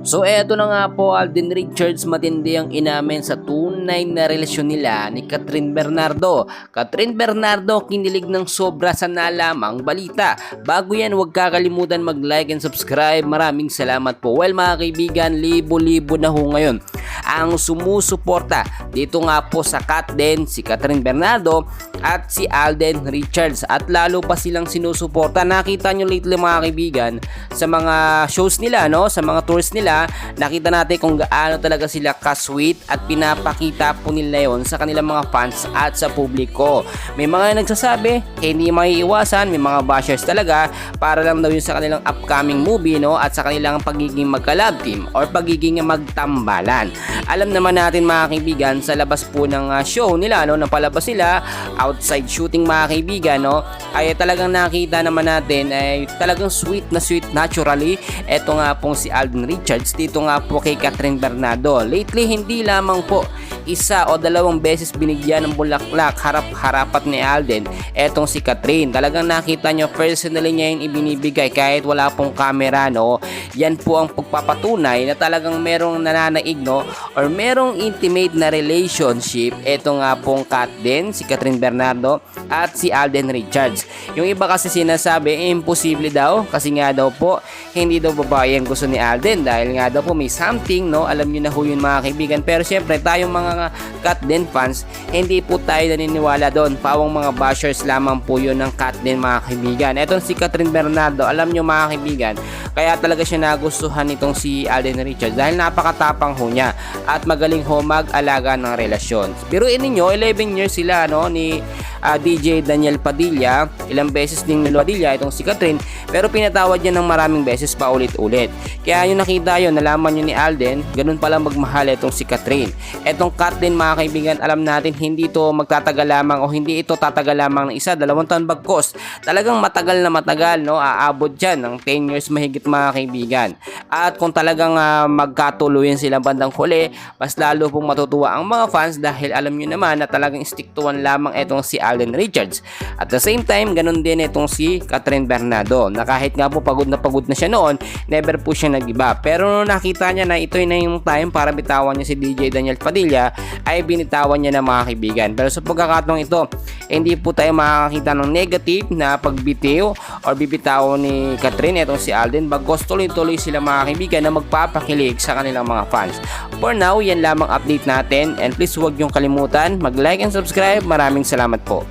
So eto na nga po, Alden Richards, matindi ang inamin sa tunay na relasyon nila ni Kathryn Bernardo. Kathryn Bernardo, kinilig ng sobra sa nalamang balita. Bago yan, huwag kakalimutan mag-like and subscribe. Maraming salamat po. Well mga kaibigan, libo-libo na ho ngayon ang sumusuporta dito nga po sa Katden, si Kathryn Bernardo at si Alden Richards, at lalo pa silang sinusuporta. Nakita nyo lately mga kaibigan sa mga shows nila, no? Sa mga tours nila, nakita natin kung gaano talaga sila ka-sweet at pinapakita po nila yon sa kanilang mga fans at sa publiko. May mga nagsasabi, hindi maiiwasan, may mga bashers talaga para lang daw yun sa kanilang upcoming movie, no? At sa kanilang pagiging magka-love team or pagiging magtambalan. Alam naman natin mga kaibigan, sa labas po ng show nila, no, nang palabas sila, outside shooting mga kaibigan, no, ay talagang nakita naman natin ay talagang sweet na sweet naturally. Eto nga pong si Alden Richards dito nga po kay Kathryn Bernardo. Lately, hindi lamang po isa o dalawang beses binigyan ng bulaklak harap-harapat ni Alden etong si Kathryn. Talagang nakita nyo personally niya yung ibinibigay kahit wala pong camera, no. Yan po ang pagpapatunay na talagang merong nananaig, no, or merong intimate na relationship eto nga pong Katden, si Kathryn Bernardo at si Alden Richards. Yung iba kasi sinasabi imposible daw kasi nga daw po hindi daw babae ang gusto ni Alden dahil nga daw po may something, no. Alam niyo na ho yun mga kaibigan, pero syempre tayong mga Katden fans, hindi po tayo naniniwala doon. Pawang mga bashers lamang po yun ng Katden mga kaibigan. Etong si Kathryn Bernardo, alam nyo mga kaibigan, kaya talaga siya nagustuhan nitong si Alden Richards dahil napakatapang ho niya at magaling ho mag-alaga ng relasyon. Pero ninyo, 11 years sila, no, ni DJ Daniel Padilla. Ilang beses ding Padilla itong si Kathryn, pero pinatawad niya ng maraming beses pa ulit-ulit. Kaya yung nakita yun, nalaman nyo ni Alden, ganun pala magmahal itong si Kathryn. Etong Katden mga kaibigan, alam natin hindi ito magtatagal lamang o hindi ito tatagal lamang ng 1-2 taon, bagkos talagang matagal na matagal, no, aabot dyan ng 10 years mahigit mga kaibigan. At kung talagang magkatuluyan sila bandang huli, mas lalo pong matutuwa ang mga fans dahil alam nyo naman na talagang istiktuan lamang itong si Alden Richards. At the same time, ganun din itong si Kathryn Bernardo na kahit nga po pagod na siya noon, never po siya nag-iba. Pero nung nakita niya na ito na yung time para bitawan niya si DJ Daniel Padilla, ay binitawan niya na mga kaibigan. Pero sa pagkakataong ito, hindi po tayo makakita ng negative na pagbitiw or bibitawan ni Kathryn itong si Alden, bagkos tuloy-tuloy sila mga kaibigan na magpapakilig sa kanilang mga fans. For now, yan lamang update natin, and please huwag niyong kalimutan mag-like and subscribe. Maraming salamat po.